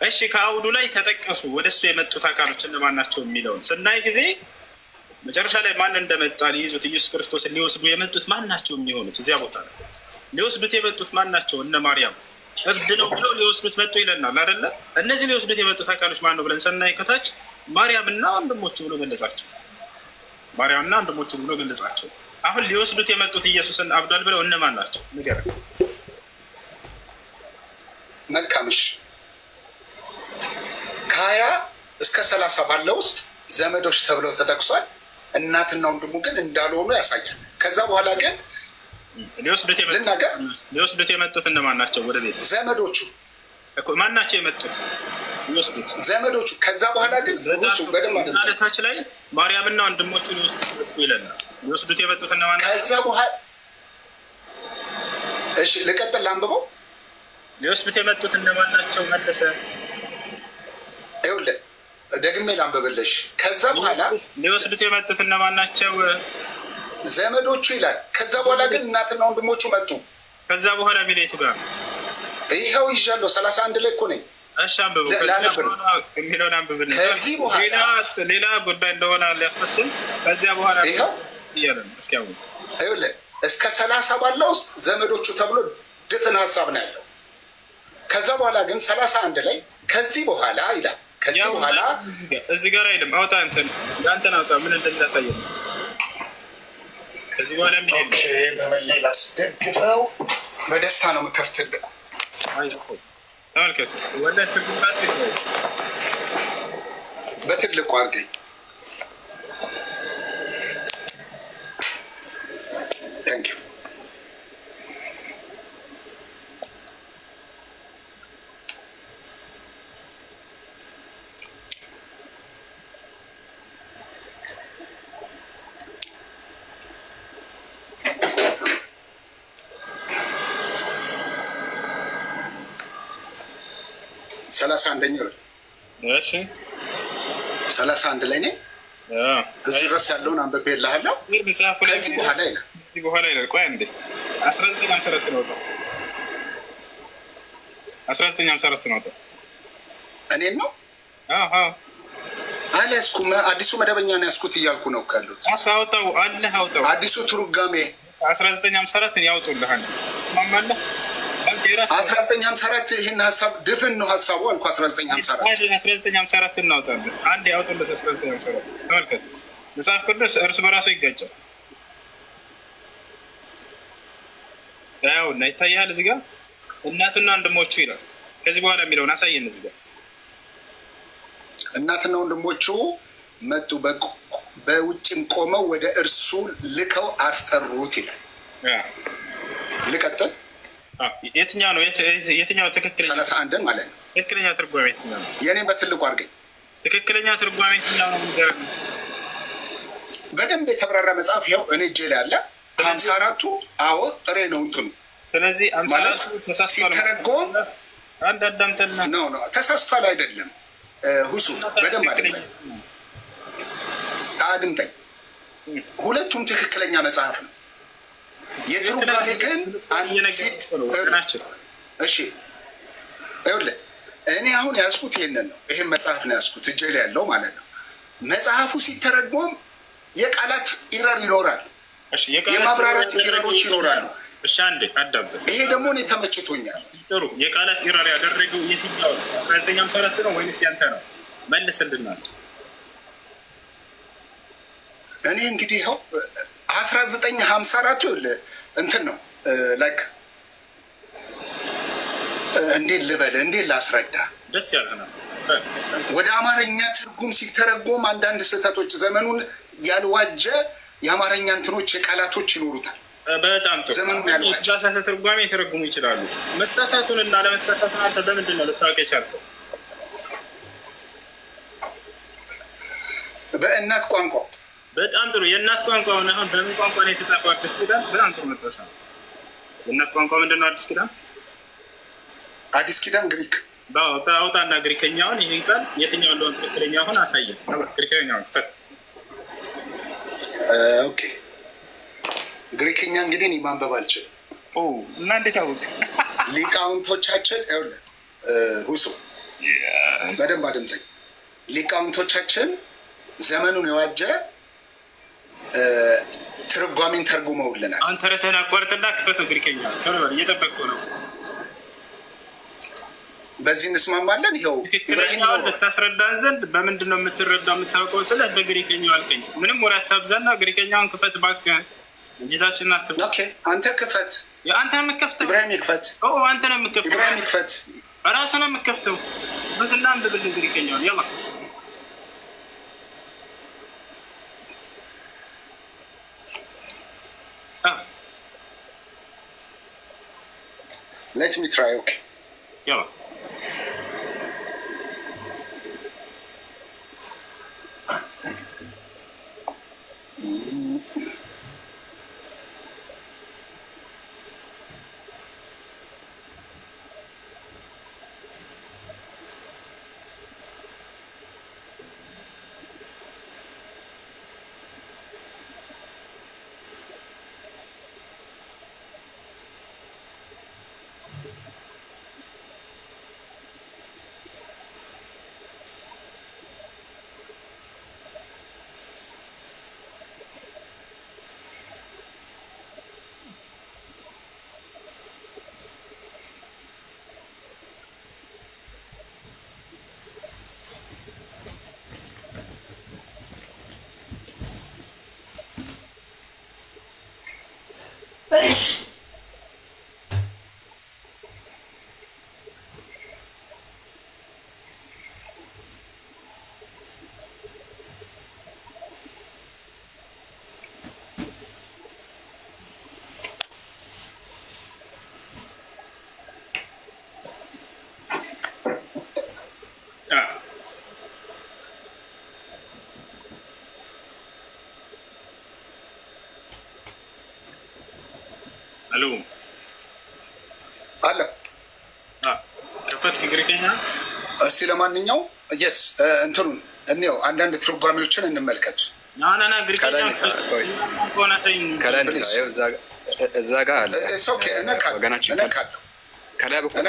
እሺ ከአውዱ ላይ ተጠቀሱ ወደሱ የመጡት አካሎች እነማን ናቸው የሚለውን ስናይ ጊዜ መጨረሻ ላይ ማን እንደመጣ ሊይዙት ኢየሱስ ክርስቶስን ሊወስዱ የመጡት ማን ናቸው የሚሆኑት? እዚያ ቦታ ላይ ሊወስዱት የመጡት ማን ናቸው? እነ ማርያም እብድ ነው ብለው ሊወስዱት መጡ ይለናል አይደለ? እነዚህ ሊወስዱት የመጡት አካሎች ማን ነው ብለን ስናይ ከታች ማርያምና ወንድሞቹ ብሎ ገለጻቸው። ማርያምና ወንድሞቹ ብሎ ገለጻቸው። አሁን ሊወስዱት የመጡት ኢየሱስን አብዷል ብለው እነማን ናቸው ንገረን። መልካምሽ ከ20 እስከ 30 ባለው ውስጥ ዘመዶች ተብለው ተጠቅሷል። እናትና ወንድሙ ግን እንዳልሆኑ ያሳያል። ከዛ በኋላ ግን ሊወስዱት የመጡት እነማን ናቸው? ወደ ቤት ዘመዶቹ ማን ናቸው የመጡት? ሊወስዱት ዘመዶቹ። ከዛ በኋላ ግን እሱ በደንብ ታች ላይ ማርያምና ወንድሞቹ ሊወስዱት ይለናል። ሊወስዱት የመጡት እነማን ናቸው? ከዛ በኋላ እሺ ልቀጥል ላንብበው። ሊወስዱት የመጡት እነማን ናቸው? መለሰ ይኸውልህ ደግሜ ላንብብልሽ። ከዛ በኋላ ሊወስዱት የመጡት እነማን ናቸው? ዘመዶቹ ይላል። ከዛ በኋላ ግን እናትና ወንድሞቹ መጡ። ከዛ በኋላ ሚሌቱ ጋር ይኸው ይዣለሁ 31 ላይ እኮ ነኝ። እሺ አንብበው። የሚለውን አንብብልኝ። ከዚህ በኋላ ሌላ ጉዳይ እንደሆነ ሊያስመስል ከዚያ በኋላ ይኸው እያለን እስኪ አሁን ይኸውልህ እስከ 30 ባለው ውስጥ ዘመዶቹ ተብሎ ድፍን ሀሳብ ነው ያለው። ከዛ በኋላ ግን 31 ላይ ከዚህ በኋላ ይላል። ከዚህ በኋላ እዚህ ጋር አይደለም። አውጣ አንተን አውጣ ምን እንደሚያሳየን ከዚህ በኋላ ምን ይሄ በመለይ ላስደግፈው በደስታ ነው የምከፍትልህ። ተመልከቱ ወደ ትግባስ በትልቁ አድርገኝ። ታንክ ዩ 31ኛው እሺ 31 ላይ ነኝ። እዚህ ድረስ ያለውን አንብቤልሃለሁ። ከዚህ በኋላ ይላል እዚህ በኋላ ይላል። ቆይ አንዴ 1954 ነው 1954 ነው እኔን ነው አልያዝኩም። አዲሱ መደበኛ ነው ያዝኩት እያልኩ ነው ካሉት አሳውጣው አለ አውጣው አዲሱ ትርጓሜ 1954 ያውጡልሃል ማማለ 1954 ይሄን ሐሳብ ድፍን ነው ሐሳቡ አልኩ 1954 እናውጣለን። አንዴ ያውጡለት 1954 ተመልከት። መጽሐፍ ቅዱስ እርስ በራሱ ይጋጫል። ያው ይታያል እዚህ ጋር እናትና ወንድሞቹ ይላል። ከዚህ በኋላ የሚለውን አሳየን እዚህ ጋር እናትና ወንድሞቹ መጡ በውጭም ቆመው ወደ እርሱ ልከው አስጠሩት ይላል። ልቀጥል የትኛው ነው የትኛው ትክክለኛ 31 ማለት ነው ትክክለኛ ትርጓሜ የትኛው ነው? የኔን በትልቁ አድርገኝ። ትክክለኛ ትርጓሜ የትኛው ነው? በደንብ የተብራራ መጽሐፍ ይኸው እኔ እጄ ላይ አለ። 54ቱ አዎ ጥሬ ነው እንትኑ። ስለዚህ 54ቱ ተሳስቷል ሲተረጎም አንድ አዳምጠና ነው ተሳስቷል አይደለም። ሁሱ በደንብ አድምጠኝ። ሁለቱም ትክክለኛ መጽሐፍ ነው። የትርጓሜ ግን እሺ ይኸውልህ እኔ አሁን ያዝኩት ይሄንን ነው። ይሄን መጽሐፍ ነው ያዝኩት እጄ ላይ ያለው ማለት ነው። መጽሐፉ ሲተረጎም የቃላት ኢረር ይኖራል። የማብራራት ኢረሮች ይኖራሉ። እሺ አንዴ አዳምጥ። ይሄ ደግሞ እኔ ተመችቶኛል። ጥሩ የቃላት ኢረር ያደረገው የትኛው 1954 ነው ወይስ ያንተ ነው? መልስልናል። እኔ እንግዲህ ይኸው 1954 ይኸውልህ እንትን ነው ላይክ እንዴት ልበል እንዴት ላስረዳ ደስ ያለና ወደ አማርኛ ትርጉም ሲተረጎም አንዳንድ ስህተቶች ዘመኑን ያልዋጀ የአማርኛ እንትኖች የቃላቶች ይኖሩታል። በጣም ጥሩ ዘመኑን ያልዋጀ ተሳሳተ ትርጓሜ የተረጉሙ ይችላሉ። መሳሳቱን እና ለመሳሳቱን አንተ በምንድን ነው ልታውቅ የቻልከው? በእናት ቋንቋ። በጣም ጥሩ የእናት ቋንቋ ነው። አሁን በምን ቋንቋ ነው የተጻፈው? አዲስ ኪዳን። በጣም ጥሩ መጥቷል። የእናት ቋንቋ ምንድን ነው? አዲስ ኪዳን። አዲስ ኪዳን ግሪክ። አውጣና ግሪከኛውን ይሄን ቃል የትኛው እንደሆነ ትክክለኛ አሁን አሳየን። ግሪከኛውን ኦኬ ግሪክኛ እንግዲህ እኔ ማንበብ አልችልም። እና እንዴት አወቅ? ሊቃውንቶቻችን ይኸውልህ ሁሱ በደንብ አድምጠኝ። ሊቃውንቶቻችን ዘመኑን የዋጀ ትርጓሜን ተርጉመውልናል። አንተ ተረተና አቋርጥና ክፈተው ግሪከኛ ተነበር እየጠበቅኩ ነው። በዚህ እንስማማለን። ይኸው ትክክለኛውን ልታስረዳን ዘንድ በምንድን ነው የምትረዳው የምታውቀው? ስለ በግሪከኛው አልከኝ። ምንም ወሬ አታብዛና ግሪከኛውን ክፈት እባክህ። እንጂታችን አትበል። ኦኬ አንተ ክፈት። አንተ ነው የምትከፍተው። ኢብራሂም ይክፈት። አንተ ነው የምትከፍተው። ኢብራሂም ይክፈት። ራስህ ነው የምትከፍተው። በትና አንብብልኝ ግሪከኛውን ያላ Let me try, okay. Yeah. አለ ከፈት ግሪከኛ እስቲ ለማንኛው የስ እንትኑን እንየው አንዳንድ ትርጓሜዎችን እንመልከት። ናናና ግሪከኛ ኮና ሰይን ከላን እዛ ጋር አለ ኦኬ እነካለሁ ከላይ በኩል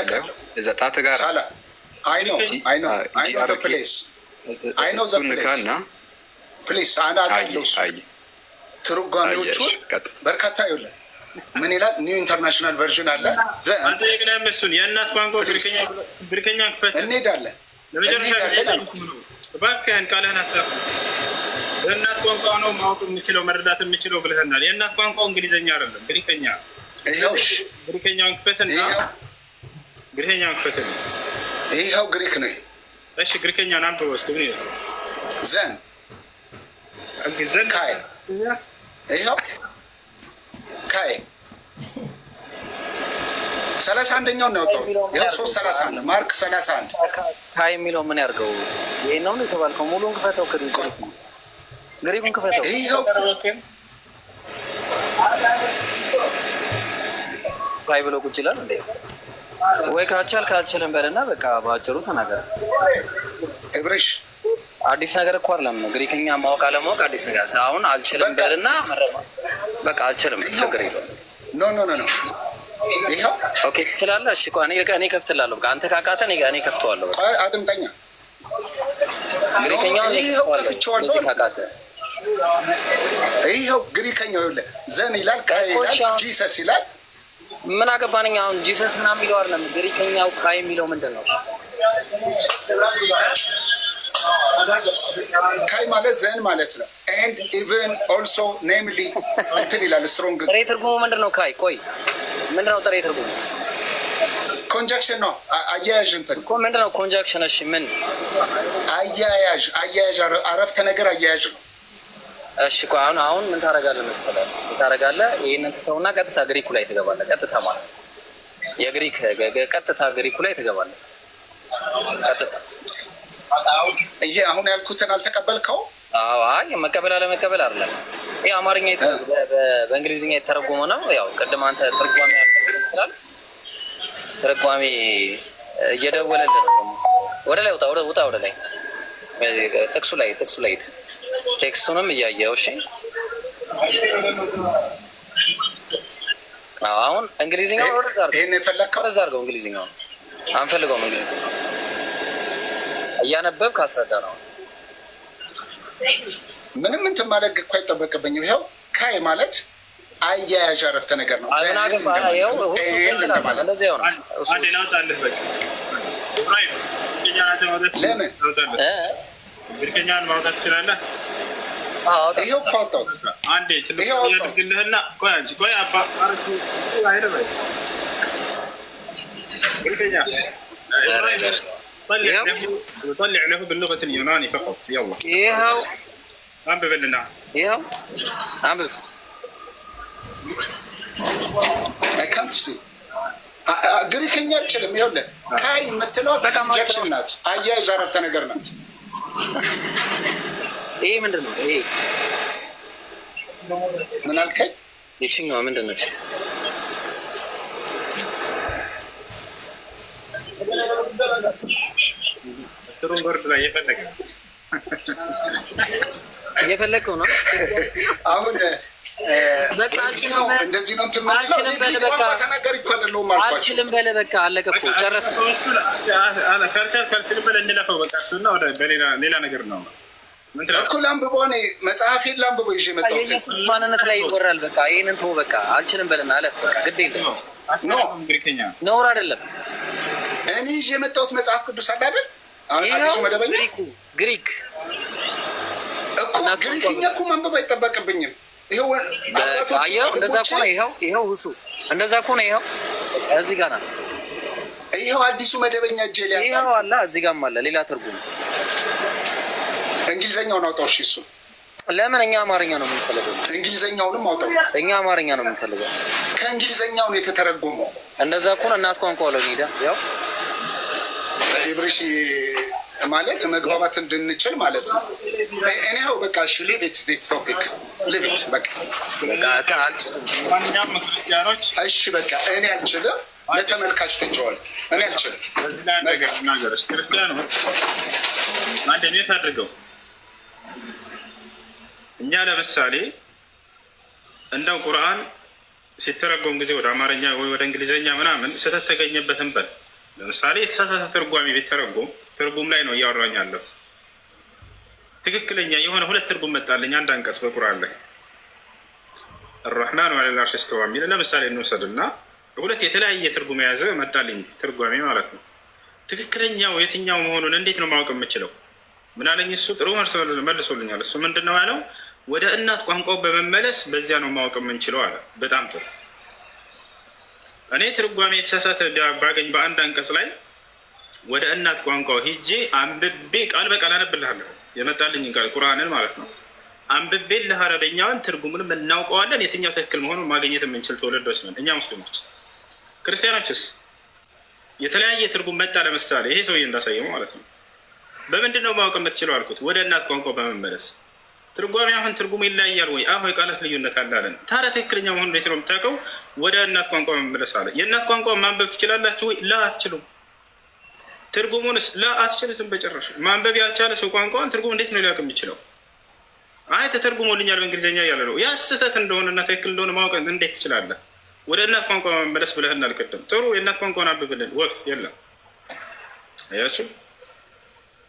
እዛ ጣት ጋር ሳላ አይ ኖ the place I know the place ፕሊስ አናውቃለሁ ትርጓሜዎቹን በርካታ ይኸውልህ ምን ይላል ኒው ኢንተርናሽናል ቨርዥን አለ አንተ የግላም እሱን የእናት ቋንቋ ብሪከኛ ክፈት እንሄዳለን ለመጨረሻ እባክህን ቃልህን አታፍርስ የእናት ቋንቋ ነው ማወቅ የምችለው መረዳት የምችለው ብለህናል የእናት ቋንቋው እንግሊዘኛ አይደለም ግሪከኛ ግሪከኛውን ክፈትና ግሪከኛውን ክፈትና ይኸው ግሪክ ነው እሺ ግሪከኛውን አንብበው እስኪ ምን ይላል ዘን ካይ ይኸው ካይ 31ኛው ነው ያወጣው ይኸው 331 ማርክ 31 ካይ የሚለው ምን ያርገው ይሄ ነው የተባልከው ሙሉን ክፈተው ግሪኩን ክፈተው ይኸው ካይ ብሎ ቁጭ ይላል እንዴ ወይ ካልቻልም በለና በቃ ባጭሩ ተናገር እብሬሽ አዲስ ነገር እኮ አይደለም ግሪከኛ ማወቅ አለማወቅ አዲስ ነገር አሁን አልችልም በልና መረማ በቃ አልችልም ችግር የለውም ኖ ይኸው ኦኬ ትችላለህ እሺ እኔ ከፍትላለሁ በቃ አንተ ካቃተ እኔ ከፍተዋለሁ በቃ አድምጠኛ ግሪከኛው ይኸው ከፍቼዋለሁ ይኸው ግሪከኛው ይኸውልህ ዘን ይላል ካይ ይላል ጂሰስ ይላል ምን አገባኝ አሁን ጂሰስ ምናምን የሚለው አይደለም ግሪከኛው ካይ የሚለው ምንድነው ካይ ማለት ዘን ማለት ነው and even also namely እንትን ይላል ስትሮንግ ጥሬ ትርጉሙ ምንድነው ካይ ቆይ ምንድነው ጥሬ ትርጉሙ ኮንጃክሽን ነው አያያዥ እንትን እኮ ምንድነው ኮንጃክሽን እሺ ምን አያያዥ አረፍተ ነገር አያያዥ ነው እሺ ቆይ አሁን ምን ታረጋለህ መሰለህ ታረጋለህ ይሄንን ተተውና ቀጥታ ግሪኩ ላይ ትገባለህ ቀጥታ ማለት የግሪክ ቀጥታ ግሪኩ ላይ ትገባለህ ቀጥታ ይሄ አሁን ያልኩትን አልተቀበልከው አዎ አይ መቀበል አለ መቀበል አይደለም ይሄ አማርኛ በእንግሊዝኛ የተረጎመ ነው ያው ቀደም አንተ ትርጓሜ ያልተቀበል ትርጓሜ እየደወለልህ ነው ወደ ላይ ውጣ ወደ ላይ ጥቅሱ ላይ ቴክስቱንም እያየው እሺ አሁን እንግሊዝኛው ይሄን የፈለከው አርገው እንግሊዝኛው አንፈልገውም እንግሊዝኛው እያነበብክ አስረዳ ነው ምንም እንትን ማድረግ እኮ አይጠበቅብኝም ይኸው ካይ ማለት አያያዥ አረፍተ ነገር ነው አናገባ ያው እንደዚህ ነው አንዴ ናውጣልህ በቃ ኢብራሂም ለምን ግሪከኛን ማውጣት ትችላለህ ይኸው ካውጣው አንዴ ትልቅ ያድርግልህና ቆይ አባ አርኩ አይደለም ግሪከኛ طلع له باللغة اليوناني فقط يلا ياهو انبب لنا ياهو انبب I can't see ግሪከኛ አይችልም ይኸውልህ ካይ የምትለው ኮንጃክሽን ናት አያያዥ አረፍተ ነገር ናት ይሄ ምንድነው ይሄ ምን አልከኝ ይችኛው ምንድነው ስትሮንግ ወርድ ላይ የፈለከው ነው አሁን በቃ እንደዚህ ነው ተማሪው በቃ ተናገር እኮ አይደለም ማለት አልችልም በለ በቃ አለቀ እኮ ጨረሰ እሱ አላ ካልቻልክም በለ እንለፈው በቃ እሱና ወደ ሌላ ነገር ነው እኮ ላምብበው ነው መጽሐፌን ላምብበው ይዤ መጣሁ ኢየሱስ ማንነት ላይ ይወራል በቃ ይሄንን ተው በቃ አልችልም በለና አለፈ በቃ ግድ የለም ነው ግሪከኛ ነውር አይደለም እኔ ይዤ መጣሁት መጽሐፍ ቅዱስ አለ አይደል አዲሱ መደበኛ ግሪክ እኮ ግሪክኛ እኮ ማንበብ አይጠበቅብኝም ይሄው አየው እንደዛ ከሆነ ይሄው ሁሱ እንደዛ ከሆነ ይሄው እዚህ ጋር ነው ይሄው አዲሱ መደበኛ እጄ ላይ ይሄው አለ እዚህ ጋርም አለ ሌላ ትርጉም እንግሊዘኛውን አውጣው እሺ እሱ ለምን እኛ አማርኛ ነው የምንፈልገው እንግሊዘኛውንም አውጣው እኛ አማርኛ ነው የምንፈልገው ከእንግሊዘኛው ነው የተተረጎመው እንደዛ ከሆነ እናት ቋንቋ ነው ኒዳ ያው ኢብሪሽ ማለት መግባባት እንድንችል ማለት ነው እኔው በቃ እሺ ሌት ቶፒክ ሊቪት በቃ ማንኛውም ክርስቲያኖች እሺ በቃ እኔ አልችልም ለተመልካች ትቼዋለሁ። እኔ አልችልም። በዚህ ላይ ነገሮች ክርስቲያኖች አንድ ቤት አድርገው እኛ ለምሳሌ እንደው ቁርአን ሲተረጎም ጊዜ ወደ አማርኛ ወይ ወደ እንግሊዘኛ ምናምን ስህተት ተገኘበትን በል ለምሳሌ የተሳሳተ ትርጓሜ ቢተረጎም ትርጉም ላይ ነው እያወራኛለሁ። ትክክለኛ የሆነ ሁለት ትርጉም መጣልኝ አንድ አንቀጽ በቁርአን ላይ الرحمن على العرش استوى የሚል ለምሳሌ እንውሰድና ሁለት የተለያየ ትርጉም የያዘ መጣልኝ ትርጓሜ ማለት ነው። ትክክለኛው የትኛው መሆኑን እንዴት ነው ማወቅ የምችለው? ምን አለኝ እሱ ጥሩ መልሶልኛል። እሱ ምንድነው ያለው? ወደ እናት ቋንቋው በመመለስ በዚያ ነው ማወቅ የምንችለው አለ። በጣም ጥሩ። እኔ ትርጓሜ የተሳሳተ ባገኝ በአንድ አንቀጽ ላይ ወደ እናት ቋንቋው ሂጄ አንብቤ ቃል በቃል አነብልሃለሁ የመጣልኝ ቃል ቁርአንን ማለት ነው። አንብቤ ለአረበኛውን ትርጉሙንም እናውቀዋለን። የትኛው ትክክል መሆኑን ማግኘት የምንችል ተወለዶች ነን እኛ ሙስሊሞች። ክርስቲያኖችስ የተለያየ ትርጉም መጣ። ለምሳሌ ይሄ ሰውዬ እንዳሳየው ማለት ነው። በምንድን ነው ማወቅ የምትችለው አልኩት? ወደ እናት ቋንቋው በመመለስ ትርጓሜ አሁን ትርጉም ይለያያል ወይ? አዎ የቃላት ልዩነት አላለን። ታዲያ ትክክለኛ መሆኑን እንዴት ነው የምታውቀው? ወደ እናት ቋንቋ በመመለስ አለ። የእናት ቋንቋ ማንበብ ትችላላችሁ ወይ? ላ አትችሉም። ትርጉሙንስ ላ አትችሉትም በጭራሽ። ማንበብ ያልቻለ ሰው ቋንቋውን ትርጉም እንዴት ነው ሊያውቅ የሚችለው? አይ ተተርጉሞልኛል በእንግሊዝኛ እያለ ነው። ያ ስህተት እንደሆነና ትክክል እንደሆነ ማወቅ እንዴት ትችላለህ? ወደ እናት ቋንቋ በመመለስ ብለህና አልቀደም። ጥሩ የእናት ቋንቋውን አንብብልን። ወፍ የለም አያችሁ።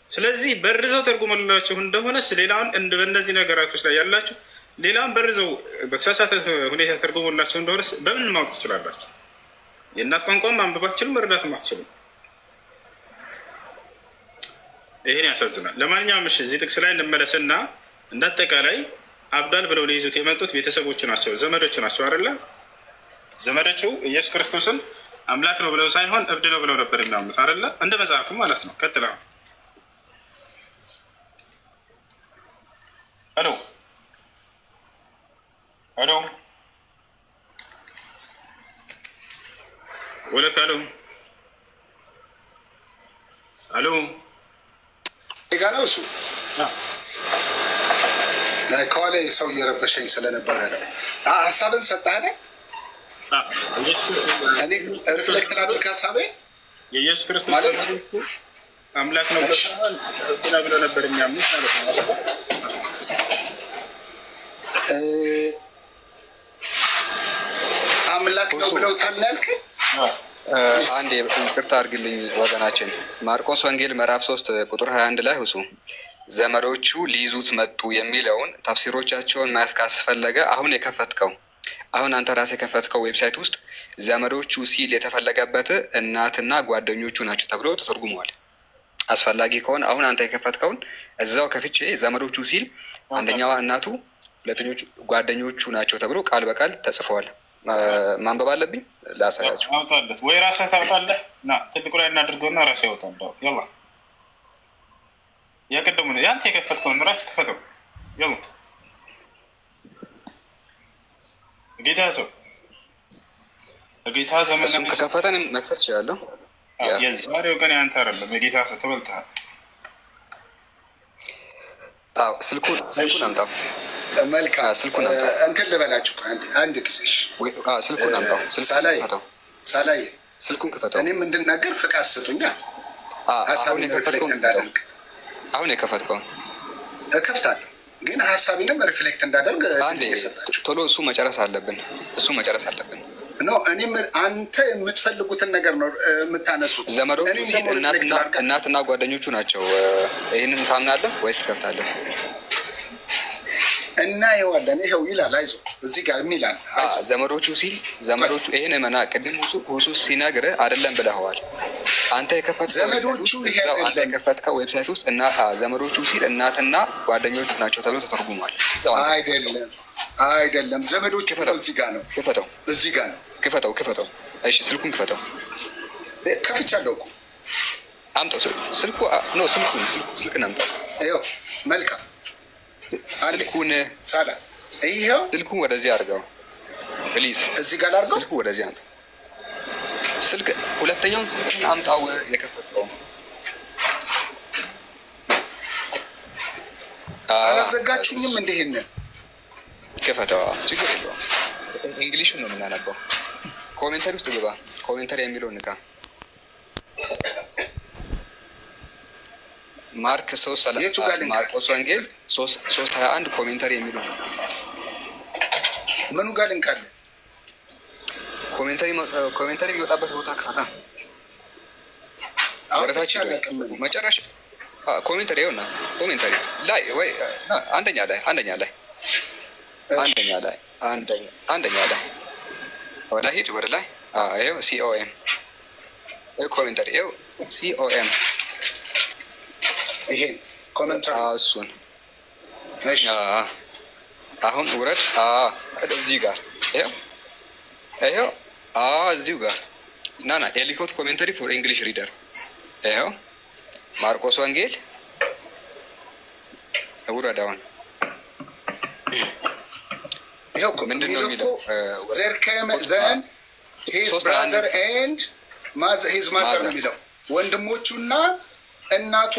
ስለዚህ በርዘው ተርጉሞላችሁ እንደሆነስ ሌላውን በእነዚህ ነገራቶች ላይ ያላችሁ ሌላውን በርዘው በተሳሳተ ሁኔታ ተርጉሞላችሁ እንደሆነስ በምን ማወቅ ትችላላችሁ? የእናት ቋንቋውን ማንበብ አትችሉም፣ መረዳትም አትችሉም። ይሄን ያሳዝናል። ለማንኛውም እሺ እዚህ ጥቅስ ላይ እንመለስና እንዳጠቃላይ አብዳል ብለው ሊይዙት የመጡት ቤተሰቦቹ ናቸው፣ ዘመዶቹ ናቸው አይደለ? ዘመዶቹ ኢየሱስ ክርስቶስን አምላክ ነው ብለው ሳይሆን እብድ ነው ብለው ነበር የሚያምኑት አይደለ? እንደ መጽሐፉ ማለት ነው። ቀጥላ ሄሎ ሄሎ ወለክ ሄሎ ሄሎ ጋር ነው እሱ ከኋላ ሰው እየረበሸኝ ስለነበረ ነው። ሀሳብን ሰጠህ አይደል? እኔ ሪፍሌክት ላድርግ ሀሳቤ የኢየሱስ ክርስቶስ ማለት አምላክ ነው ብለው ነበር የሚያምኑት ማለት ነው። አምላክ ነው ብለው ታምናልክ? አንድ ይቅርታ አድርግልኝ ወገናችን። ማርቆስ ወንጌል ምዕራፍ 3 ቁጥር 21 ላይ ሁሱ ዘመዶቹ ሊይዙት መጡ የሚለውን ተፍሲሮቻቸውን ማየት ካስፈለገ አሁን አንተ ራስህ የከፈትከው ዌብሳይት ውስጥ ዘመዶቹ ሲል የተፈለገበት እናትና ጓደኞቹ ናቸው ተብሎ ተተርጉመዋል። አስፈላጊ ከሆነ አሁን አንተ የከፈትከውን እዛው ከፍቼ ዘመዶቹ ሲል አንደኛዋ እናቱ ሁለተኞቹ ጓደኞቹ ናቸው ተብሎ ቃል በቃል ተጽፈዋል። ማንበብ አለብኝ ላሳያችሁ። አውጣለት ወይ ራስህ ታውጣለህ። ና ትልቁ ላይ እናድርገውና ራስህ ያውጣው። ያላ ያቀደሙ ነው ያንተ የከፈትከውን ራስህ ክፈተው። ያላ ጌታ ሰው ጌታ ዘመን እሱም ከከፈተን መክፈት ይችላለሁ። የዛሬው ቀን ያንተ አይደለም። የጌታ ሰው ተበልተሃል። አዎ ስልኩን አምጣው። መልካም ስልኩን አምጣው። እንትን ልበላችሁ አንድ ጊዜሽ ስልኩን አምጣው። ሳላይ ስልኩን ክፈተው። እኔም እንድናገር ፍቃድ ስጡኛ። ሀሳቡን ሪፍሌክት እንዳደርግ አሁን የከፈትከውን እከፍታለሁ፣ ግን ሀሳቢንም ሪፍሌክት እንዳደርግ ቶሎ እሱ መጨረስ አለብን። ኖ እኔም አንተ የምትፈልጉትን ነገር ነው የምታነሱት። ዘመዶቹ እናትና ጓደኞቹ ናቸው። ይህንን ታምናለህ ወይስ ትከፍታለህ? እናየዋለን። ይኸው ይላል። አይዞህ እዚህ ጋር የሚላል ዘመዶቹ ሲል ዘመዶቹ ይሄን መና ቅድም ሁሱ ሲነግርህ አይደለም ብለኸዋል። አንተ የከፈትከው ዌብሳይት ውስጥ እና ዘመዶቹ ሲል እናትና ጓደኞቹ ናቸው ተብሎ ተተርጉሟል። አይደለም ዘመዶቹ እዚህ ጋር ነው። ክፈተው። እዚህ ጋር ነው። ክፈተው። እሺ ስልኩን ክፈተው። ከፍቻለሁ እኮ አምጣው። ስልክን አምጣው። ይኸው መልካም ስልኩን ሳላ ይኸው ስልኩን ወደዚህ አድርገው ፕሊዝ። እዚህ ጋር አድርገው። ስልኩ ወደዚህ አምጣው። ሁለተኛውን ስልክን አምጣው። የከፈተው አላዘጋችሁኝም? እንደሄን ክፈተው። ችግር የለውም። እንግሊሹን ነው የምናነበው። ኮሜንተሪ ውስጥ ግባ። ኮሜንተሪ የሚለውን ንካ። ማርቆስ ወንጌል 3:21 ኮሜንተሪ የሚለው ምኑ ጋር ልንካለ? ኮሜንተሪ የሚወጣበት ቦታ ክፈታ። ወረታች መጨረሻ ኮሜንተሪ ይሆናል። ኮሜንተሪ ላይ ወይ አንደኛ ላይ ወደ ሂድ ወደ ላይ ይኸው COM ኮሜንተሪ ይኸው COM ይሄ ኮሜንተሪ እሱን አሁን ውረድ። እዚህ ጋር ይኸው እዚሁ ጋር ናና ኤሊኮት ኮሜንተሪ ፎር ኢንግሊሽ ሪደር ይኸው ማርቆስ ወንጌል ውረድ። አሁን ይኸው ምንድን ነው የሚለው? there came then his brother and his mother ነው የሚለው። ወንድሞቹና እናቱ